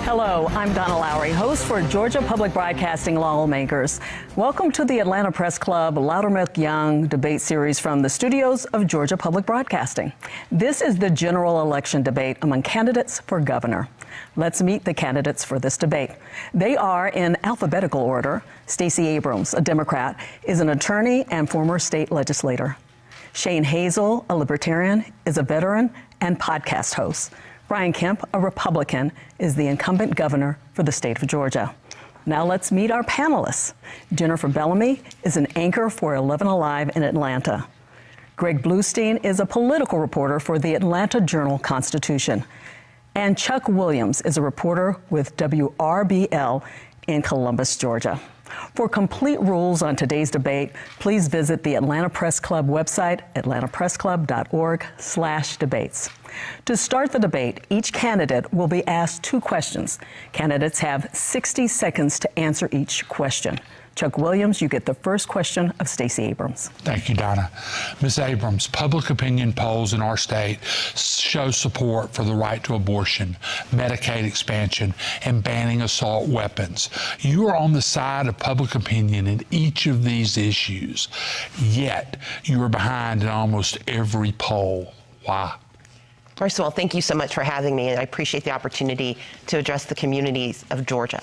Hello, I'm Donna Lowry, host for Georgia Public Broadcasting Lawmakers. Welcome to the Atlanta Press Club Loudermilk Young debate series from the studios of Georgia Public Broadcasting. This is the general election debate among candidates for governor. Let's meet the candidates for this debate. They are in alphabetical order. Stacey Abrams, a Democrat, is an attorney and former state legislator. Shane Hazel, a Libertarian, is a veteran and podcast host. Brian Kemp, a Republican, is the incumbent governor for the state of Georgia. Now let's meet our panelists. Jennifer Bellamy is an anchor for 11 Alive in Atlanta. Greg Bluestein is a political reporter for the Atlanta Journal-Constitution. And Chuck Williams is a reporter with WRBL in Columbus, Georgia. For complete rules on today's debate, please visit the Atlanta Press Club website, atlantapressclub.org/debates. To start the debate, each candidate will be asked 2 questions. Candidates have 60 seconds to answer each question. Chuck Williams, you get the first question of Stacey Abrams. Thank you, Donna. Ms. Abrams, public opinion polls in our state show support for the right to abortion, Medicaid expansion, and banning assault weapons. You are on the side of public opinion in each of these issues, yet you are behind in almost every poll. Why? First of all, thank you so much for having me, and I appreciate the opportunity to address the communities of Georgia.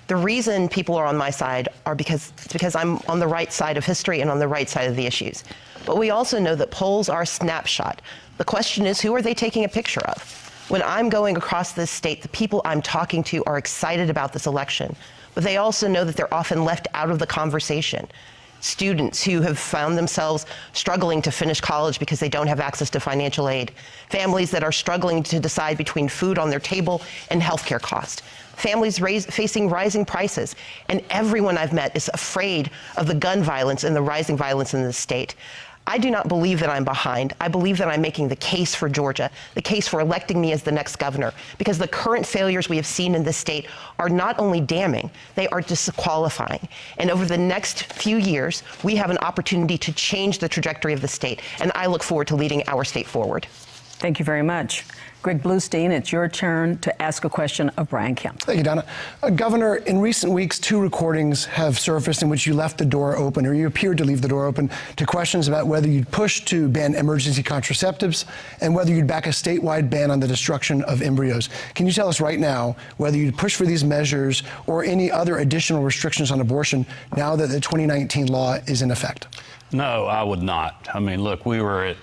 The reason people are on my side are because I'm on the right side of history and on the right side of the issues. But we also know that polls are a snapshot. The question is, who are they taking a picture of? When I'm going across this state, the people I'm talking to are excited about this election, but they also know that they're often left out of the conversation. Students who have found themselves struggling to finish college because they don't have access to financial aid. Families that are struggling to decide between food on their table and healthcare costs. Families facing rising prices. And everyone I've met is afraid of the gun violence and the rising violence in the state. I do not believe that I'm behind. I believe that I'm making the case for Georgia, the case for electing me as the next governor, because the current failures we have seen in this state are not only damning, they are disqualifying. And over the next few years, we have an opportunity to change the trajectory of the state, and I look forward to leading our state forward. Thank you very much. Greg Bluestein, it's your turn to ask a question of Brian Kemp. Thank you, Donna. Governor, in recent weeks, 2 recordings have surfaced in which you left the door open, or you appeared to leave the door open, to questions about whether you'd push to ban emergency contraceptives and whether you'd back a statewide ban on the destruction of embryos. Can you tell us right now whether you'd push for these measures or any other additional restrictions on abortion now that the 2019 law is in effect? No, I would not. I mean, look, we were at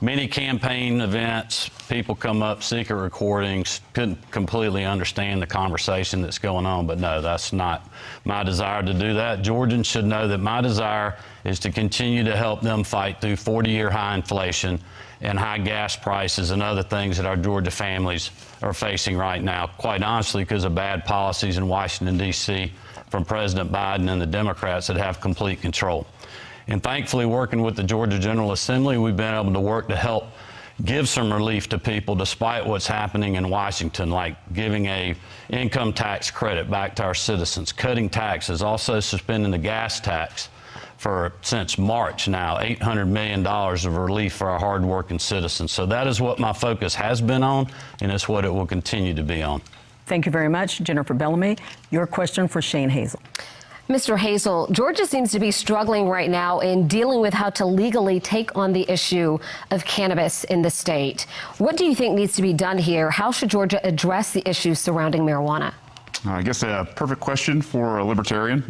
many campaign events, people come up, secret recordings, couldn't completely understand the conversation that's going on, but no, that's not my desire to do that. Georgians should know that my desire is to continue to help them fight through 40-year high inflation and high gas prices and other things that our Georgia families are facing right now, quite honestly, because of bad policies in Washington, D.C. from President Biden and the Democrats that have complete control. And thankfully, working with the Georgia General Assembly, we've been able to work to help give some relief to people despite what's happening in Washington, like giving a income tax credit back to our citizens, cutting taxes, also suspending the gas tax since March now, $800 million of relief for our hardworking citizens. So that is what my focus has been on, and it's what it will continue to be on. Thank you very much. Jennifer Bellamy, your question for Shane Hazel. Mr. Hazel, Georgia seems to be struggling right now in dealing with how to legally take on the issue of cannabis in the state. What do you think needs to be done here? How should Georgia address the issues surrounding marijuana? I guess a perfect question for a libertarian.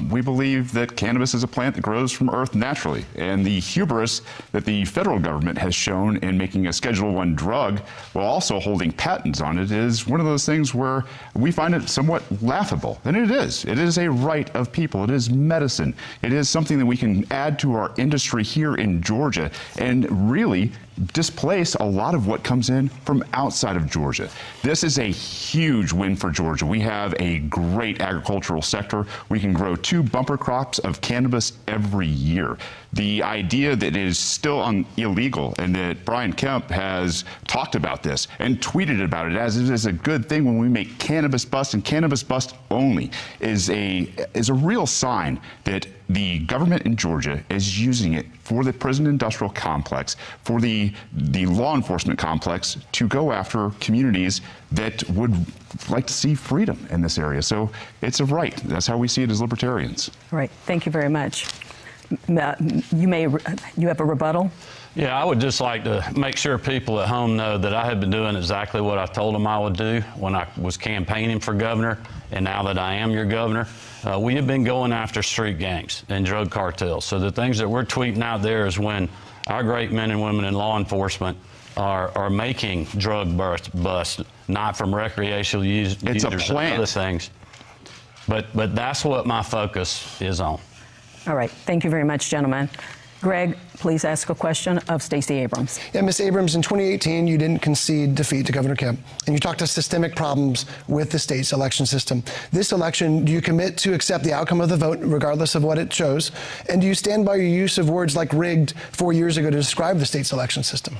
We believe that cannabis is a plant that grows from earth naturally, and the hubris that the federal government has shown in making a Schedule I drug while also holding patents on it is one of those things where we find it somewhat laughable. And it is. It is a right of people. It is medicine. It is something that we can add to our industry here in Georgia and really displace a lot of what comes in from outside of Georgia. This is a huge win for Georgia. We have a great agricultural sector. We can grow 2 bumper crops of cannabis every year. The idea that it is still illegal and that Brian Kemp has talked about this and tweeted about it as it is a good thing when we make cannabis bust and cannabis bust only is a real sign that the government in Georgia is using it for the prison industrial complex, for the law enforcement complex, to go after communities that would like to see freedom in this area. So it's a right. That's how we see it as libertarians. All right. Thank you very much. You have a rebuttal? Yeah, I would just like to make sure people at home know that I have been doing exactly what I told them I would do when I was campaigning for governor, and now that I am your governor. We have been going after street gangs and drug cartels. So the things that we're tweeting out there is when our great men and women in law enforcement are making drug busts, not from recreational users and other things. But that's what my focus is on. All right. Thank you very much, gentlemen. Greg, please ask a question of Stacey Abrams. Yeah, Ms. Abrams, in 2018, you didn't concede defeat to Governor Kemp, and you talked to systemic problems with the state's election system. This election, do you commit to accept the outcome of the vote, regardless of what it shows? And do you stand by your use of words like rigged 4 years ago to describe the state's election system?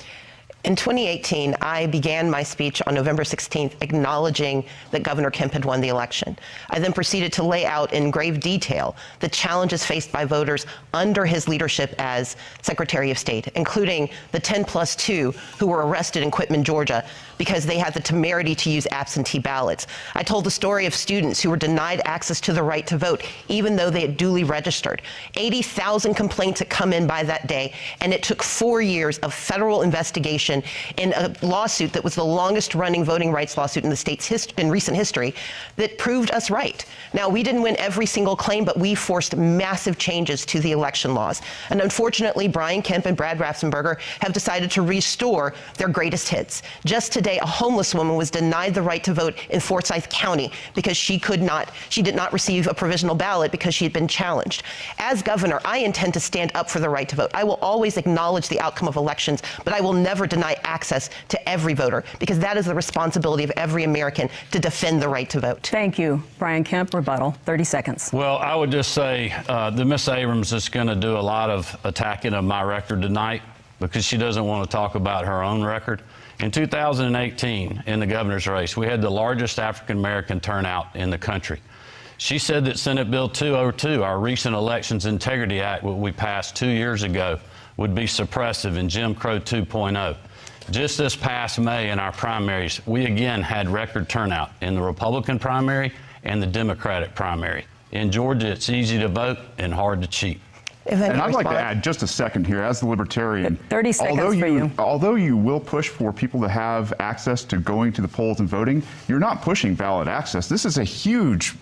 In 2018, I began my speech on November 16th acknowledging that Governor Kemp had won the election. I then proceeded to lay out in grave detail the challenges faced by voters under his leadership as Secretary of State, including the 10+2 who were arrested in Quitman, Georgia, because they had the temerity to use absentee ballots. I told the story of students who were denied access to the right to vote, even though they had duly registered. 80,000 complaints had come in by that day, and it took 4 years of federal investigation in a lawsuit that was the longest running voting rights lawsuit in the state's in recent history that proved us right. Now, we didn't win every single claim, but we forced massive changes to the election laws. And unfortunately, Brian Kemp and Brad Raffensperger have decided to restore their greatest hits. Just today, a homeless woman was denied the right to vote in Forsyth County because she did not receive a provisional ballot because she had been challenged. As governor, I intend to stand up for the right to vote. I will always acknowledge the outcome of elections, but I will never deny access to every voter, because that is the responsibility of every American to defend the right to vote. Thank you. Brian Kemp, rebuttal, 30 seconds. Well, I would just say that Ms. Abrams is going to do a lot of attacking of my record tonight because she doesn't want to talk about her own record. In 2018, in the governor's race, we had the largest African-American turnout in the country. She said that Senate Bill 202, our recent Elections Integrity Act, what we passed 2 years ago, would be suppressive in Jim Crow 2.0. Just this past May in our primaries, we again had record turnout in the Republican primary and the Democratic primary. In Georgia, it's easy to vote and hard to cheat. And I'd like to add just a second here, as the libertarian. 30 seconds for you. Although you will push for people to have access to going to the polls and voting, you're not pushing ballot access. This is a huge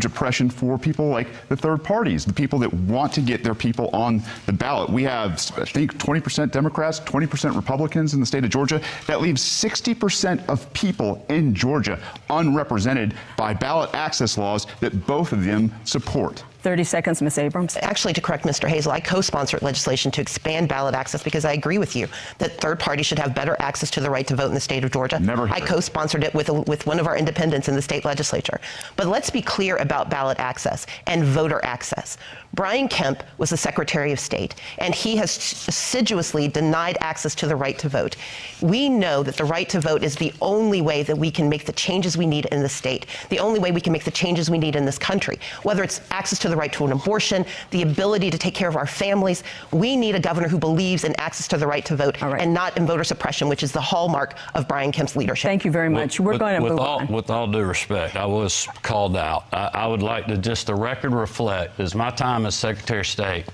oppression for people like the third parties, the people that want to get their people on the ballot. We have, I think, 20% Democrats, 20% Republicans in the state of Georgia. That leaves 60% of people in Georgia unrepresented by ballot access laws that both of them support. 30 seconds, Ms. Abrams. Actually, to correct Mr. Hazel, I co-sponsored legislation to expand ballot access because I agree with you that third parties should have better access to the right to vote in the state of Georgia. I co-sponsored it with one of our independents in the state legislature. But let's be clear about ballot access and voter access. Brian Kemp was the Secretary of State, and he has assiduously denied access to the right to vote. We know that the right to vote is the only way that we can make the changes we need in the state, the only way we can make the changes we need in this country, whether it's access to the right to an abortion, the ability to take care of our families. We need a governor who believes in access to the right to vote and not in voter suppression, which is the hallmark of Brian Kemp's leadership. Thank you very much. We're going to move on. With all due respect, I was called out. I would like to just the record reflect, as my time as Secretary of State,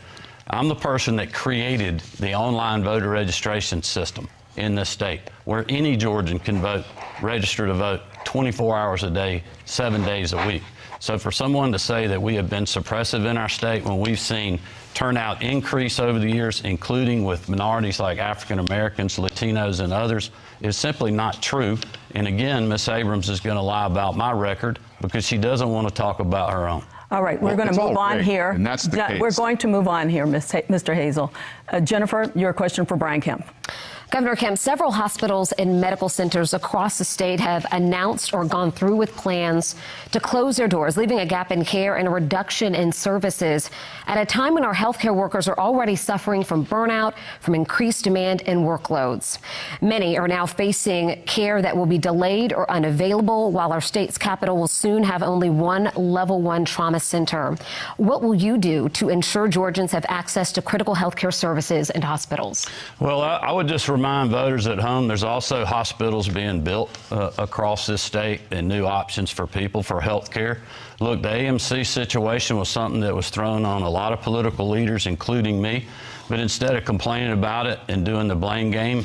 I'm the person that created the online voter registration system in this state, where any Georgian can vote, register to vote 24 hours a day, 7 days a week. So for someone to say that we have been suppressive in our state when we've seen turnout increase over the years, including with minorities like African Americans, Latinos, and others, is simply not true. And again, Ms. Abrams is going to lie about my record because she doesn't want to talk about her own. All right, we're going to move on here. And that's the case. We're going to move on here, Mr. Hazel. Jennifer, your question for Brian Kemp. Governor Kemp, several hospitals and medical centers across the state have announced or gone through with plans to close their doors, leaving a gap in care and a reduction in services at a time when our healthcare workers are already suffering from burnout, from increased demand and workloads. Many are now facing care that will be delayed or unavailable, while our state's capital will soon have only one level 1 trauma center. What will you do to ensure Georgians have access to critical healthcare services and hospitals? Well, I would just remind voters at home there's also hospitals being built across this state and new options for people for health care. Look, the AMC situation was something that was thrown on a lot of political leaders, including me. But instead of complaining about it and doing the blame game,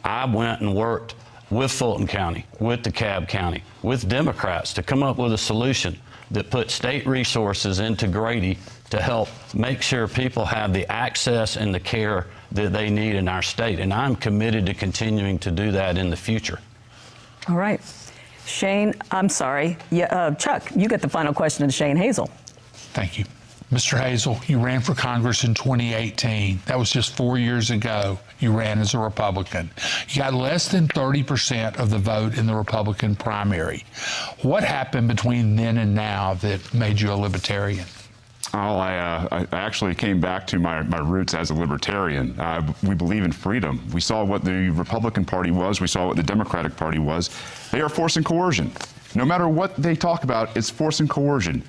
I went and worked with Fulton County, with DeKalb County, with Democrats to come up with a solution that put state resources into Grady to help make sure people have the access and the care that they need in our state. And I'm committed to continuing to do that in the future. All right. Shane, I'm sorry. Chuck, you get the final question to Shane Hazel. Thank you. Mr. Hazel, you ran for Congress in 2018. That was just 4 years ago. You ran as a Republican. You got less than 30% of the vote in the Republican primary. What happened between then and now that made you a libertarian? Oh, I actually came back to my roots as a libertarian. We believe in freedom. We saw what the Republican Party was. We saw what the Democratic Party was. They are force and coercion. No matter what they talk about, it's force and coercion.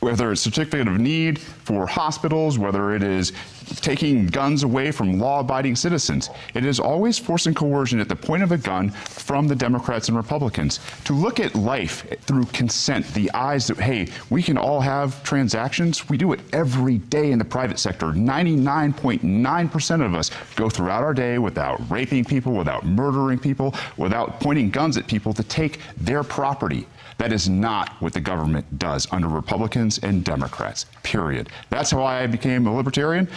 Whether it's certificate of need for hospitals, whether it is taking guns away from law-abiding citizens, it is always force and coercion at the point of a gun from the Democrats and Republicans. To look at life through consent, the eyes that, hey, we can all have transactions. We do it every day in the private sector. 99.9% of us go throughout our day without raping people, without murdering people, without pointing guns at people to take their property. That is not what the government does under Republicans and Democrats, period. That's how I became a libertarian.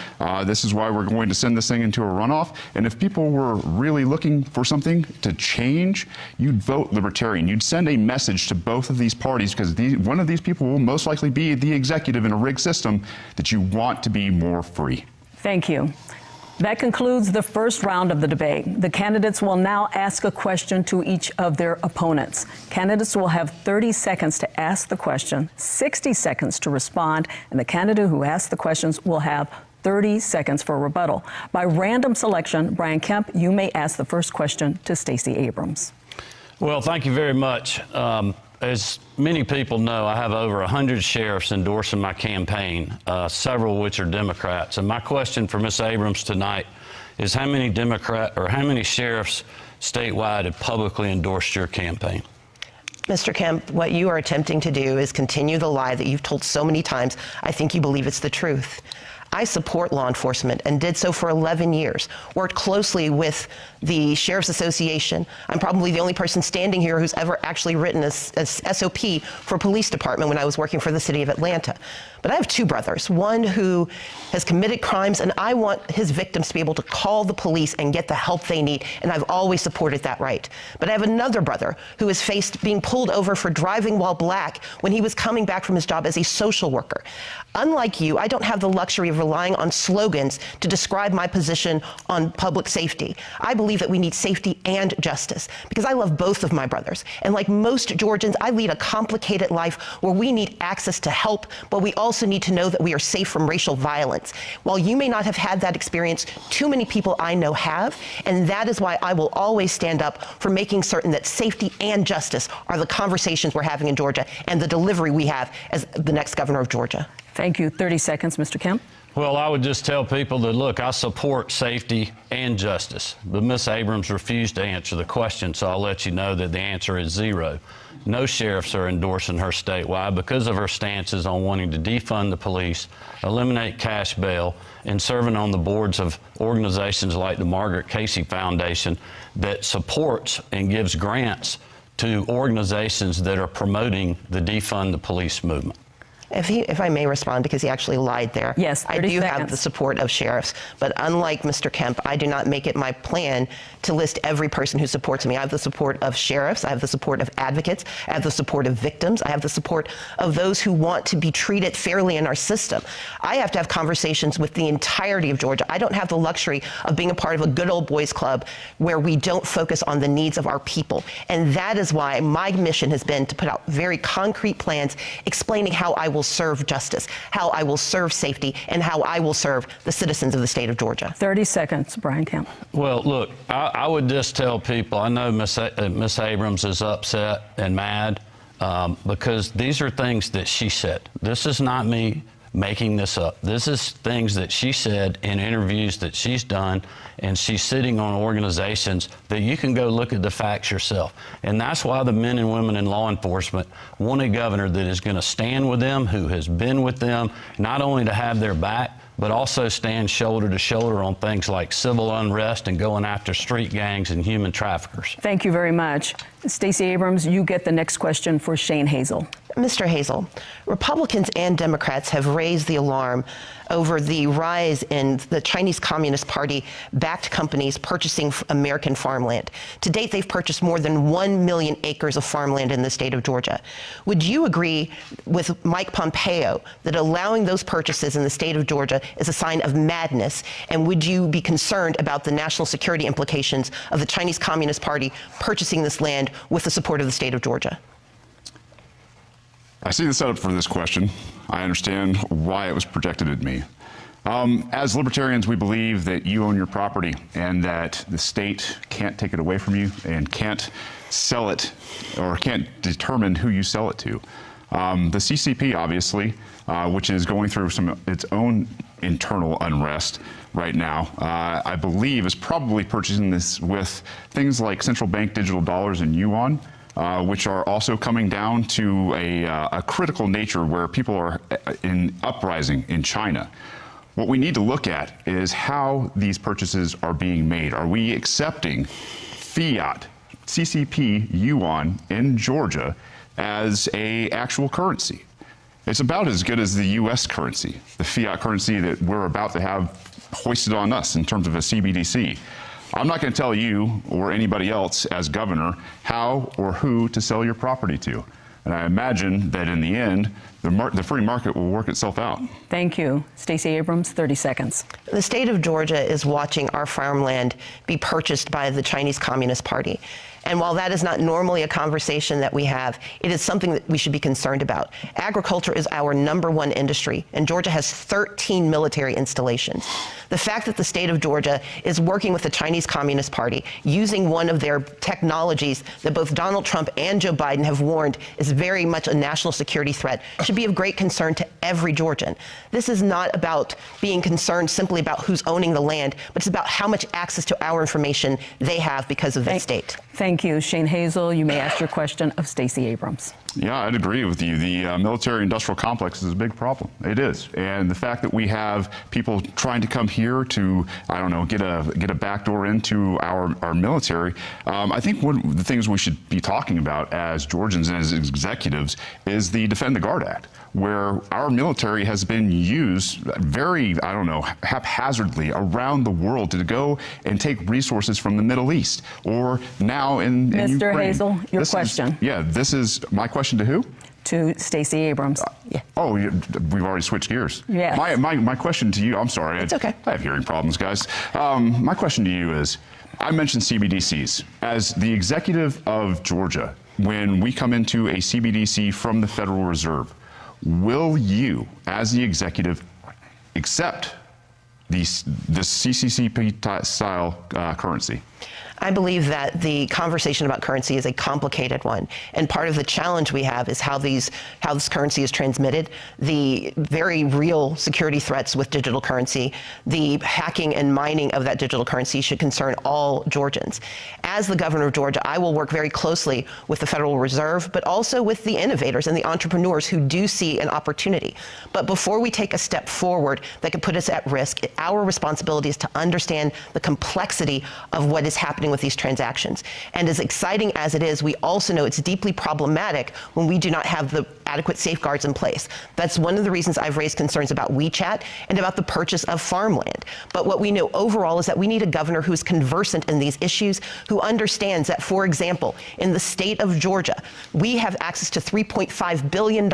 This is why we're going to send this thing into a runoff. And if people were really looking for something to change, you'd vote libertarian. You'd send a message to both of these parties, because one of these people will most likely be the executive in a rigged system, that you want to be more free. Thank you. That concludes the first round of the debate. The candidates will now ask a question to each of their opponents. Candidates will have 30 seconds to ask the question, 60 seconds to respond, and the candidate who asks the questions will have 30 seconds for rebuttal. By random selection, Brian Kemp, you may ask the first question to Stacey Abrams. Well, thank you very much. As many people know, I have over 100 sheriffs endorsing my campaign, several of which are Democrats. And my question for Ms. Abrams tonight is how many sheriffs statewide have publicly endorsed your campaign? Mr. Kemp, what you are attempting to do is continue the lie that you've told so many times. I think you believe it's the truth. I support law enforcement and did so for 11 years, worked closely with the Sheriff's Association. I'm probably the only person standing here who's ever actually written a SOP for a police department when I was working for the city of Atlanta. But I have two brothers, one who has committed crimes, and I want his victims to be able to call the police and get the help they need, and I've always supported that right. But I have another brother who has faced being pulled over for driving while black when he was coming back from his job as a social worker. Unlike you, I don't have the luxury of relying on slogans to describe my position on public safety. I believe that we need safety and justice because I love both of my brothers. And like most Georgians, I lead a complicated life where we need access to help, but we also need to know that we are safe from racial violence. While you may not have had that experience, too many people I know have, and that is why I will always stand up for making certain that safety and justice are the conversations we're having in Georgia and the delivery we have as the next governor of Georgia. Thank you. 30 seconds, Mr. Kemp. Well, I would just tell people that, look, I support safety and justice, but Ms. Abrams refused to answer the question, so I'll let you know that the answer is 0. No sheriffs are endorsing her statewide because of her stances on wanting to defund the police, eliminate cash bail, and serving on the boards of organizations like the Margaret Casey Foundation that supports and gives grants to organizations that are promoting the defund the police movement. If I may respond, because he actually lied there. Yes, I 30 do seconds. have the support of sheriffs, but unlike Mr. Kemp, I do not make it my plan to list every person who supports me. I have the support of sheriffs, I have the support of advocates, I have the support of victims, I have the support of those who want to be treated fairly in our system. I have to have conversations with the entirety of Georgia. I don't have the luxury of being a part of a good old boys club where we don't focus on the needs of our people. And that is why my mission has been to put out very concrete plans explaining how I will serve justice, how I will serve safety, and how I will serve the citizens of the state of Georgia. 30 seconds, Brian Kemp. Well, look, I would just tell people, I know Miss Abrams is upset and mad because these are things that she said. This is not me making this up. This is things that she said in interviews that she's done, and she's sitting on organizations that you can go look at the facts yourself. And that's why the men and women in law enforcement want a governor that is going to stand with them, who has been with them, not only to have their back, but also stand shoulder to shoulder on things like civil unrest and going after street gangs and human traffickers. Thank you very much. Stacey Abrams, you get the next question for Shane Hazel. Mr. Hazel, Republicans and Democrats have raised the alarm over the rise in the Chinese Communist Party-backed companies purchasing American farmland. To date, they've purchased more than 1 million acres of farmland in the state of Georgia. Would you agree with Mike Pompeo that allowing those purchases in the state of Georgia is a sign of madness? And would you be concerned about the national security implications of the Chinese Communist Party purchasing this land with the support of the state of Georgia? I see the setup for this question. I understand why it was projected at me. As libertarians, we believe that you own your property and that the state can't take it away from you and can't sell it or can't determine who you sell it to. The CCP, obviously, which is going through its own internal unrest right now, I believe is probably purchasing this with things like central bank digital dollars and yuan, which are also coming down to a critical nature where people are in uprising in China. What we need to look at is how these purchases are being made. Are we accepting fiat, CCP yuan in Georgia as an actual currency? It's about as good as the U.S. currency, the fiat currency that we're about to have hoisted on us in terms of a CBDC. I'm not going to tell you or anybody else as governor how or who to sell your property to. And I imagine that in the end, the free market will work itself out. Thank you. Stacey Abrams, 30 seconds. The state of Georgia is watching our farmland be purchased by the Chinese Communist Party. And while that is not normally a conversation that we have, it is something that we should be concerned about. Agriculture is our #1 industry, and Georgia has 13 military installations. The fact that the state of Georgia is working with the Chinese Communist Party, using one of their technologies that both Donald Trump and Joe Biden have warned is very much a national security threat, should be of great concern to every Georgian. This is not about being concerned simply about who's owning the land, but it's about how much access to our information they have because of that state. Thank you. Shane Hazel, you may ask your question of Stacey Abrams. Yeah, I'd agree with you. The military-industrial complex is a big problem. It is. And the fact that we have people trying to come here to, I don't know, get a backdoor into our military, I think one of the things we should be talking about as Georgians and as executives is the Defend the Guard Act, where our military has been used very, I don't know, haphazardly around the world to go and take resources from the Middle East, or now in Ukraine. Mr. Hazel, your question. This is my question to who? To Stacey Abrams. Oh, we've already switched gears. Yes. My question to you, I'm sorry. It's okay. I have hearing problems, guys. My question to you is, I mentioned CBDCs. As the executive of Georgia, when we come into a CBDC from the Federal Reserve, will you, as the executive, accept the CCCP-style currency? I believe that the conversation about currency is a complicated one, and part of the challenge we have is how this currency is transmitted, the very real security threats with digital currency, the hacking and mining of that digital currency should concern all Georgians. As the governor of Georgia, I will work very closely with the Federal Reserve, but also with the innovators and the entrepreneurs who do see an opportunity. But before we take a step forward that could put us at risk, our responsibility is to understand the complexity of what is happening with these transactions. And as exciting as it is, we also know it's deeply problematic when we do not have the adequate safeguards in place. That's one of the reasons I've raised concerns about WeChat and about the purchase of farmland. But what we know overall is that we need a governor who's conversant in these issues, who understands that, for example, in the state of Georgia, we have access to $3.5 billion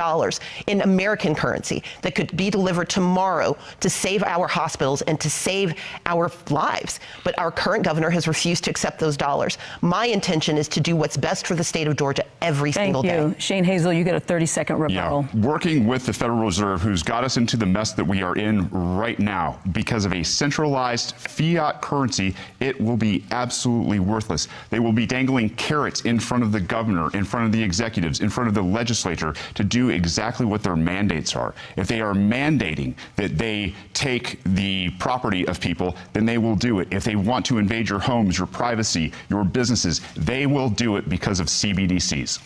in American currency that could be delivered tomorrow to save our hospitals and to save our lives. But our current governor has refused to accept those dollars. My intention is to do what's best for the state of Georgia every single day. Thank you. Shane Hazel, you get a 30-second rebuttal. Yeah, working with the Federal Reserve, who's got us into the mess that we are in right now because of a centralized fiat currency, it will be absolutely worthless. They will be dangling carrots in front of the governor, in front of the executives, in front of the legislature to do exactly what their mandates are. If they are mandating that they take the property of people, then they will do it. If they want to invade your homes, your privacy, your businesses, they will do it because of CBDCs.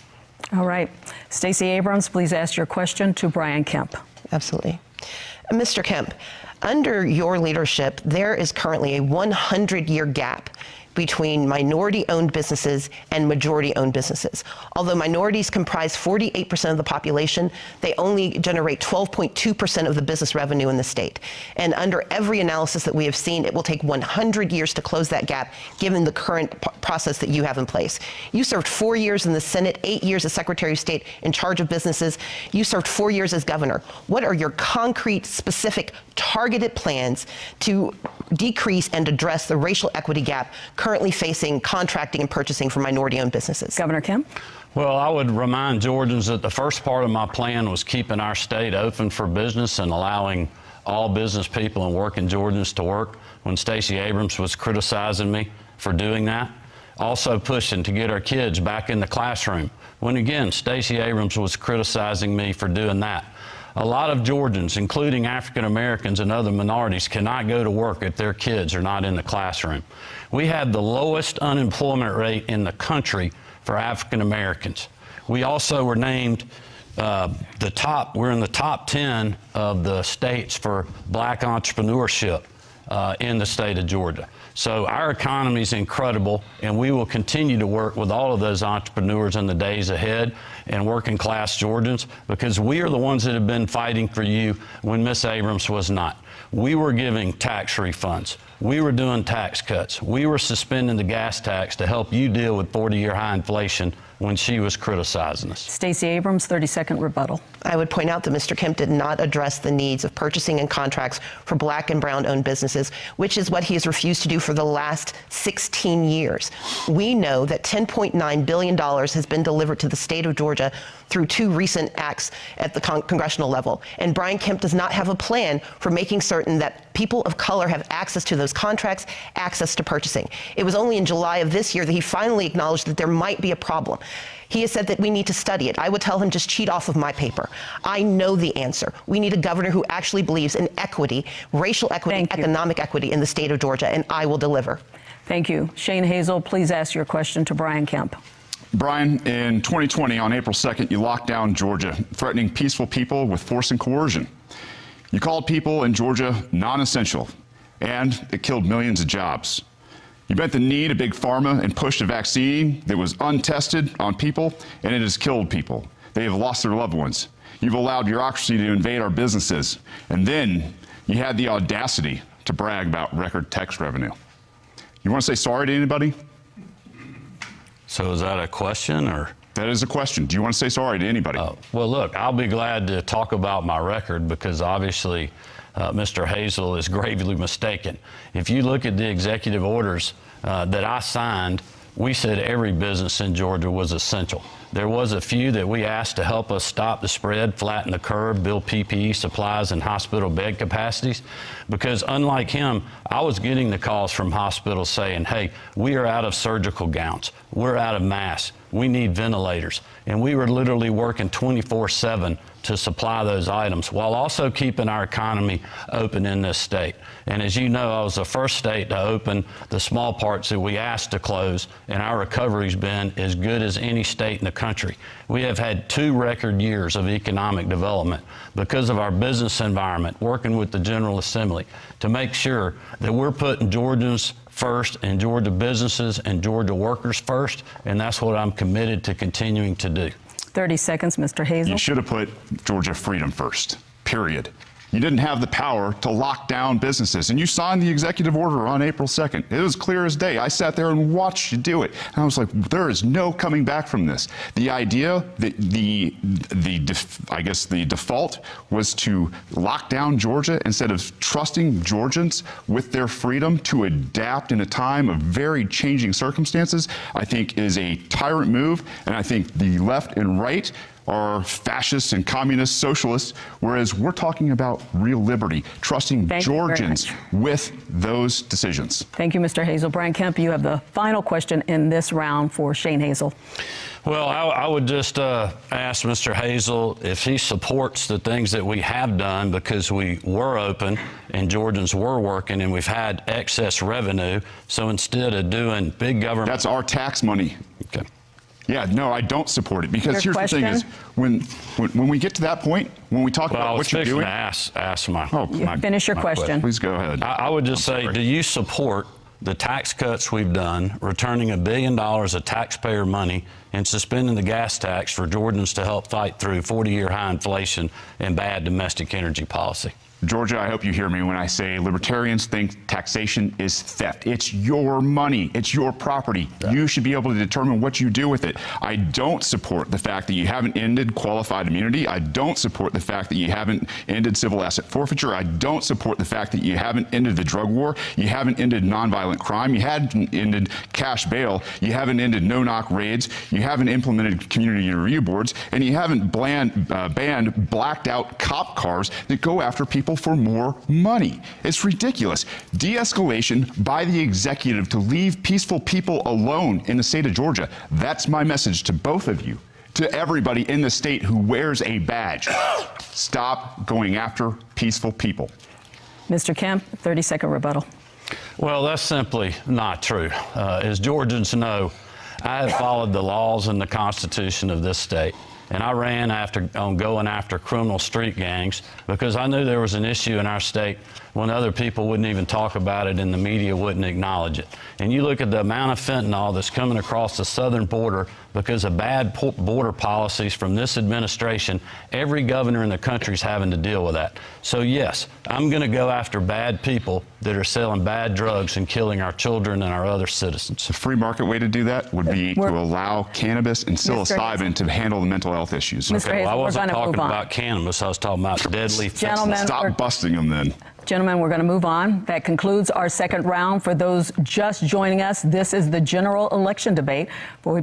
All right. Stacey Abrams, please ask your question to Brian Kemp. Absolutely. Mr. Kemp, under your leadership, there is currently a 100-year gap between minority-owned businesses and majority-owned businesses. Although minorities comprise 48% of the population, they only generate 12.2% of the business revenue in the state. And under every analysis that we have seen, it will take 100 years to close that gap, given the current process that you have in place. You served 4 years in the Senate, 8 years as Secretary of State in charge of businesses. You served 4 years as governor. What are your concrete, specific, targeted plans to decrease and address the racial equity gap currently facing contracting and purchasing for minority-owned businesses? Governor Kemp? Well, I would remind Georgians that the first part of my plan was keeping our state open for business and allowing all business people and working Georgians to work when Stacey Abrams was criticizing me for doing that. Also pushing to get our kids back in the classroom when, again, Stacey Abrams was criticizing me for doing that. A lot of Georgians, including African Americans and other minorities, cannot go to work if their kids are not in the classroom. We have the lowest unemployment rate in the country for African Americans. We also were named we're in the top 10 of the states for black entrepreneurship in the state of Georgia. So our economy is incredible, and we will continue to work with all of those entrepreneurs in the days ahead and working class Georgians, because we are the ones that have been fighting for you when Miss Abrams was not. We were giving tax refunds. We were doing tax cuts. We were suspending the gas tax to help you deal with 40-year high inflation when she was criticizing us. Stacey Abrams, 30-second rebuttal. I would point out that Mr. Kemp did not address the needs of purchasing and contracts for black and brown-owned businesses, which is what he has refused to do for the last 16 years. We know that $10.9 billion has been delivered to the state of Georgia through 2 recent acts at the congressional level. And Brian Kemp does not have a plan for making certain that people of color have access to those contracts, access to purchasing. It was only in July of this year that he finally acknowledged that there might be a problem. He has said that we need to study it. I would tell him, just cheat off of my paper. I know the answer. We need a governor who actually believes in equity, racial equity, economic equity in the state of Georgia, and I will deliver. Thank you. Shane Hazel, please ask your question to Brian Kemp. Brian, in 2020, on April 2nd, you locked down Georgia, threatening peaceful people with force and coercion. You called people in Georgia non-essential, and it killed millions of jobs. You bent the knee to Big Pharma and pushed a vaccine that was untested on people, and it has killed people. They have lost their loved ones. You've allowed bureaucracy to invade our businesses, and then you had the audacity to brag about record tax revenue. You want to say sorry to anybody? So is that a question, or? That is a question. Do you want to say sorry to anybody? Well, look, I'll be glad to talk about my record, because obviously Mr. Hazel is gravely mistaken. If you look at the executive orders that I signed, we said every business in Georgia was essential. There was a few that we asked to help us stop the spread, flatten the curve, build PPE supplies and hospital bed capacities, because unlike him, I was getting the calls from hospitals saying, hey, we are out of surgical gowns, we're out of masks, we need ventilators. And we were literally working 24/7 to supply those items while also keeping our economy open in this state. And as you know, I was the first state to open the small parts that we asked to close, and our recovery's been as good as any state in the country. We have had 2 record years of economic development because of our business environment, working with the General Assembly to make sure that we're putting Georgians first and Georgia businesses and Georgia workers first, and that's what I'm committed to continuing to do. 30 seconds, Mr. Hazel. You should have put Georgia freedom first, period. You didn't have the power to lock down businesses, and you signed the executive order on April 2nd. It was clear as day. I sat there and watched you do it, and I was like, there is no coming back from this. The idea that I guess the default was to lock down Georgia instead of trusting Georgians with their freedom to adapt in a time of very changing circumstances, I think is a tyrant move, and I think the left and right are fascists and communist socialists, whereas we're talking about real liberty, trusting Georgians with those decisions. Thank you, Mr. Hazel. Brian Kemp, you have the final question in this round for Shane Hazel. Well, I would just ask Mr. Hazel if he supports the things that we have done, because we were open and Georgians were working and we've had excess revenue. So instead of doing big government... That's our tax money. Okay. Yeah, no, I don't support it, because here's the thing is, when we get to that point, when we talk about what you're doing... I was fixing to ask my finish your question. Please go ahead. I would just say, do you support the tax cuts we've done, returning $1 billion of taxpayer money and suspending the gas tax for Georgians to help fight through 40-year high inflation and bad domestic energy policy? Georgia, I hope you hear me when I say libertarians think taxation is theft. It's your money. It's your property. Yeah. You should be able to determine what you do with it. I don't support the fact that you haven't ended qualified immunity. I don't support the fact that you haven't ended civil asset forfeiture. I don't support the fact that you haven't ended the drug war. You haven't ended nonviolent crime. You haven't ended cash bail. You haven't ended no-knock raids. You haven't implemented community review boards. And you haven't banned blacked-out cop cars that go after people for more money. It's ridiculous. De-escalation by the executive to leave peaceful people alone in the state of Georgia. That's my message to both of you, to everybody in the state who wears a badge. Stop going after peaceful people. Mr. Kemp, 30-second rebuttal. Well, that's simply not true. As Georgians know, I have followed the laws and the Constitution of this state. And I ran on going after criminal street gangs because I knew there was an issue in our state when other people wouldn't even talk about it and the media wouldn't acknowledge it. And you look at the amount of fentanyl that's coming across the southern border because of bad border policies from this administration. Every governor in the country is having to deal with that. So yes, I'm going to go after bad people that are selling bad drugs and killing our children and our other citizens. The free market way to do that would be to allow cannabis and psilocybin to handle the mental health issues. Okay, well, I wasn't talking about cannabis. I was talking about deadly fentanyl. Gentlemen, stop busting them then. Gentlemen, we're going to move on. That concludes our second round. For those just joining us, this is the general election debate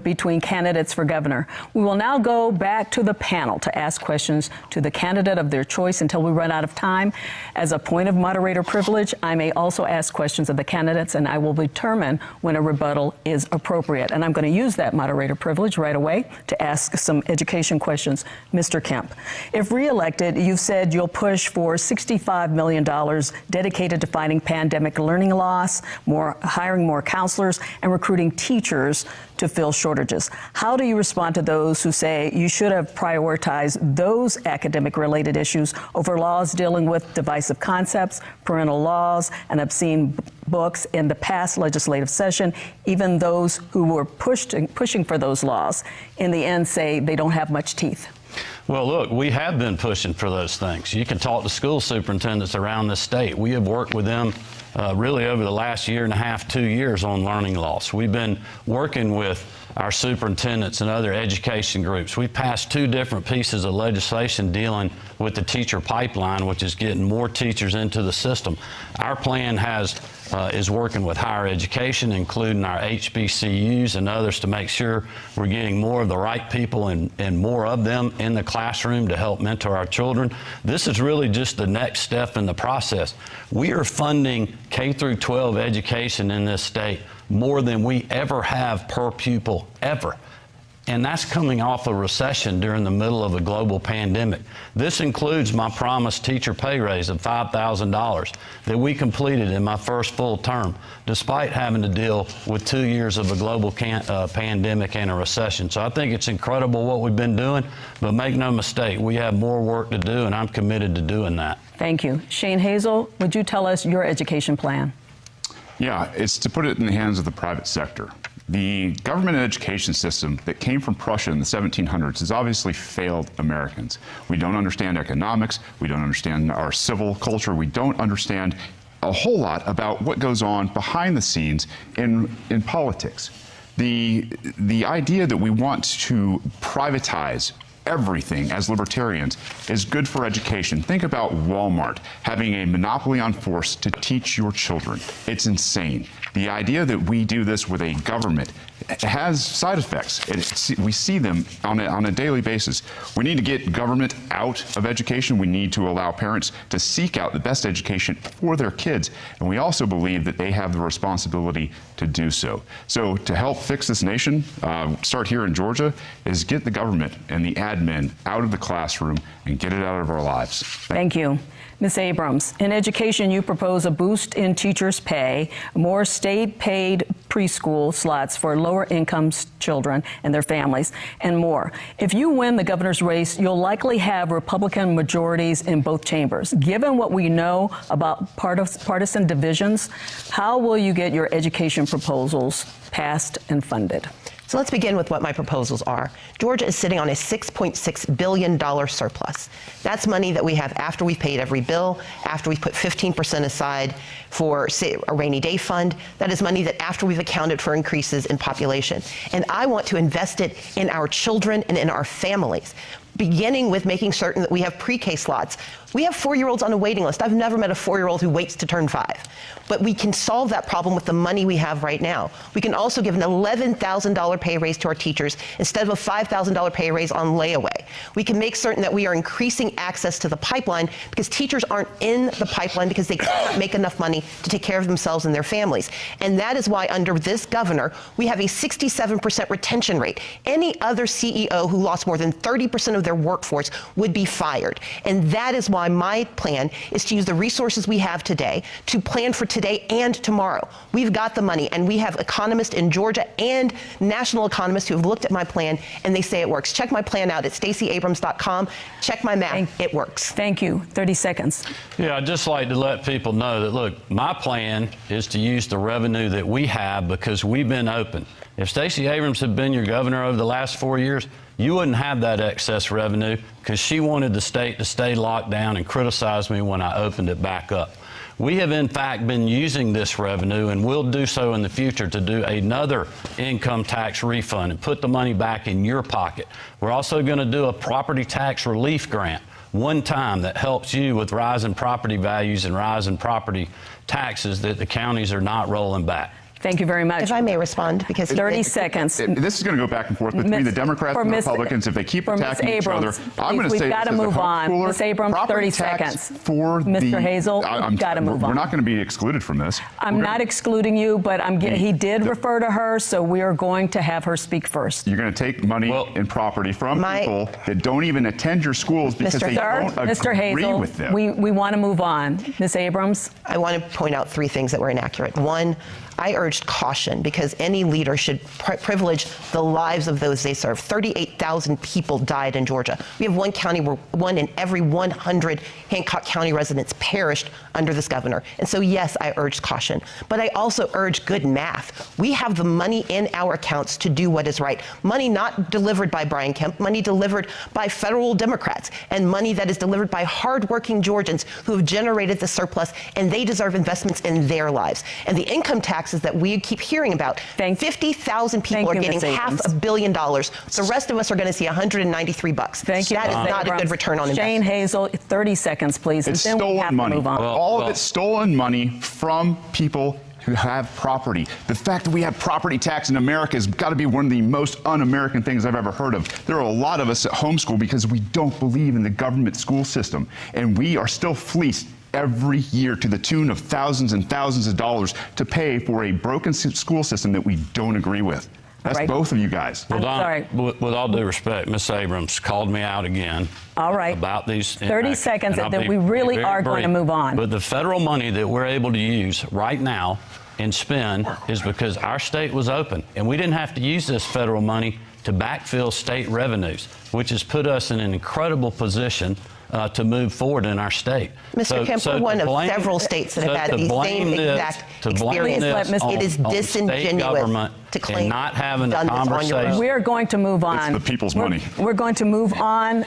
between candidates for governor. We will now go back to the panel to ask questions to the candidate of their choice until we run out of time. As a point of moderator privilege, I may also ask questions of the candidates, and I will determine when a rebuttal is appropriate. And I'm going to use that moderator privilege right away to ask some education questions. Mr. Kemp, if reelected, you've said you'll push for $65 million dedicated to fighting pandemic learning loss, hiring more counselors, and recruiting teachers to fill shortages. How do you respond to those who say you should have prioritized those academic-related issues over laws dealing with divisive concepts, parental laws, and obscene books in the past legislative session? Even those who were pushing for those laws in the end say they don't have much teeth. Well, look, we have been pushing for those things. You can talk to school superintendents around the state. We have worked with them really over the last year and a half, 2 years on learning loss. We've been working with our superintendents and other education groups. We passed 2 different pieces of legislation dealing with the teacher pipeline, which is getting more teachers into the system. Our plan is working with higher education, including our HBCUs and others, to make sure we're getting more of the right people and more of them in the classroom to help mentor our children. This is really just the next step in the process. We are funding K through 12 education in this state more than we ever have per pupil, ever. And that's coming off a recession during the middle of a global pandemic. This includes my promised teacher pay raise of $5,000 that we completed in my first full term, despite having to deal with 2 years of a global pandemic and a recession. So I think it's incredible what we've been doing, but make no mistake, we have more work to do, and I'm committed to doing that. Thank you. Shane Hazel, would you tell us your education plan? Yeah, it's to put it in the hands of the private sector. The government and education system that came from Prussia in the 1700s has obviously failed Americans. We don't understand economics. We don't understand our civil culture. We don't understand a whole lot about what goes on behind the scenes in politics. The idea that we want to privatize everything as libertarians is good for education. Think about Walmart having a monopoly on force to teach your children. It's insane. The idea that we do this with a government has side effects. We see them on a daily basis. We need to get government out of education. We need to allow parents to seek out the best education for their kids. And we also believe that they have the responsibility to do so. So to help fix this nation, start here in Georgia, is get the government and the admin out of the classroom and get it out of our lives. Thank you. Ms. Abrams, in education, you propose a boost in teachers' pay, more state-paid preschool slots for lower-income children and their families, and more. If you win the governor's race, you'll likely have Republican majorities in both chambers. Given what we know about partisan divisions, how will you get your education proposals passed and funded? So let's begin with what my proposals are. Georgia is sitting on a $6.6 billion surplus. That's money that we have after we've paid every bill, after we've put 15% aside for, say, a rainy day fund. That is money that after we've accounted for increases in population. And I want to invest it in our children and in our families, beginning with making certain that we have pre-K slots. We have 4-year-olds on a waiting list. I've never met a 4-year-old who waits to turn 5. But we can solve that problem with the money we have right now. We can also give an $11,000 pay raise to our teachers instead of a $5,000 pay raise on layaway. We can make certain that we are increasing access to the pipeline because teachers aren't in the pipeline because they can't make enough money to take care of themselves and their families. And that is why under this governor, we have a 67% retention rate. Any other CEO who lost more than 30% of their workforce would be fired. And that is why my plan is to use the resources we have today to plan for today and tomorrow. We've got the money, and we have economists in Georgia and national economists who have looked at my plan, and they say it works. Check my plan out at StaceyAbrams.com. Check my math. It works. Thank you. 30 seconds. Yeah, I'd just like to let people know that, look, my plan is to use the revenue that we have because we've been open. If Stacey Abrams had been your governor over the last 4 years, you wouldn't have that excess revenue because she wanted the state to stay locked down and criticize me when I opened it back up. We have, in fact, been using this revenue, and will do so in the future, to do another income tax refund and put the money back in your pocket. We're also going to do a property tax relief grant one time that helps you with rising property values and rising property taxes that the counties are not rolling back. Thank you very much. If I may respond, because 30 seconds. This is going to go back and forth between the Democrats and the Republicans. If they keep attacking each other, I'm going to say we've got to move on. Ms. Abrams, 30 seconds. For Mr. Hazel, we've got to move on. We're not going to be excluded from this. I'm not excluding you, but he did refer to her, so we are going to have her speak first. You're going to take money and property from people that don't even attend your schools because they don't agree with them. We want to move on. Ms. Abrams? I want to point out 3 things that were inaccurate. One, I urged caution because any leader should privilege the lives of those they serve. 38,000 people died in Georgia. We have one county where 1 in every 100 Hancock County residents perished under this governor. And so, yes, I urged caution. But I also urge good math. We have the money in our accounts to do what is right. Money not delivered by Brian Kemp, money delivered by federal Democrats, and money that is delivered by hardworking Georgians who have generated the surplus, and they deserve investments in their lives. And the income taxes that we keep hearing about, 50,000 people are getting $500 million. The rest of us are going to see $193. Thank you. That is not a good return on investment. Shane Hazel, 30 seconds, please. It's and then we have stolen money. To move on. All of it's stolen money from people who have property. The fact that we have property tax in America has got to be one of the most un-American things I've ever heard of. There are a lot of us at homeschool because we don't believe in the government school system, and we are still fleeced every year to the tune of thousands and thousands of dollars to pay for a broken school system that we don't agree with. That's both of you guys. With all due respect, Ms. Abrams called me out again. All right. About these 30 seconds, and then we really are going to move on. But the federal money that we're able to use right now and spend is because our state was open, and we didn't have to use this federal money to backfill state revenues, which has put us in an incredible position to move forward in our state. Mr. Kemp, we're one of several states that have had the same exact experience. It is disingenuous to claim not having a conversation. We're going to move on. It's the people's money. We're going to move on,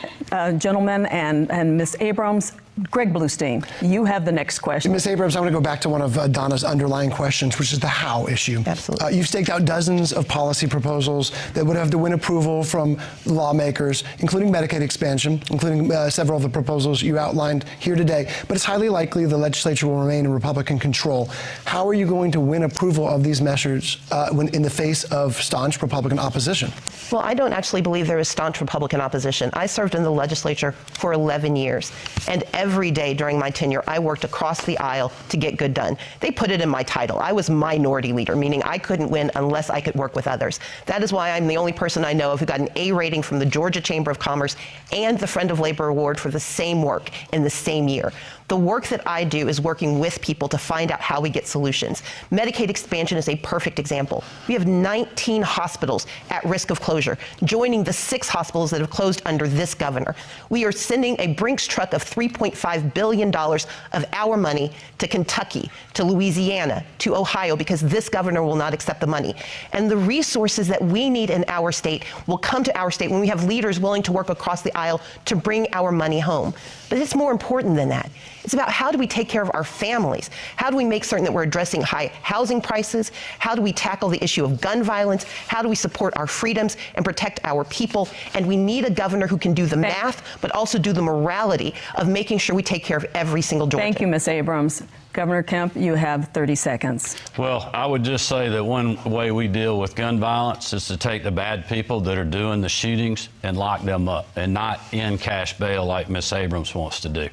gentlemen, and Ms. Abrams. Greg Bluestein, you have the next question. Ms. Abrams, I want to go back to one of Donna's underlying questions, which is the how issue. Absolutely. You've staked out dozens of policy proposals that would have to win approval from lawmakers, including Medicaid expansion, including several of the proposals you outlined here today. But it's highly likely the legislature will remain in Republican control. How are you going to win approval of these measures when in the face of staunch Republican opposition? Well, I don't actually believe there is staunch Republican opposition. I served in the legislature for 11 years, and every day during my tenure, I worked across the aisle to get good done. They put it in my title. I was minority leader, meaning I couldn't win unless I could work with others. That is why I'm the only person I know of who got an A rating from the Georgia Chamber of Commerce and the Friend of Labor Award for the same work in the same year. The work that I do is working with people to find out how we get solutions. Medicaid expansion is a perfect example. We have 19 hospitals at risk of closure, joining the 6 hospitals that have closed under this governor. We are sending a Brinks truck of $3.5 billion of our money to Kentucky, to Louisiana, to Ohio, because this governor will not accept the money. And the resources that we need in our state will come to our state when we have leaders willing to work across the aisle to bring our money home. But it's more important than that. It's about how do we take care of our families? How do we make certain that we're addressing high housing prices? How do we tackle the issue of gun violence? How do we support our freedoms and protect our people? And we need a governor who can do the math, but also do the morality of making sure we take care of every single Georgian. Thank you, Ms. Abrams. Governor Kemp, you have 30 seconds. Well, I would just say that one way we deal with gun violence is to take the bad people that are doing the shootings and lock them up and not in cash bail like Ms. Abrams wants to do.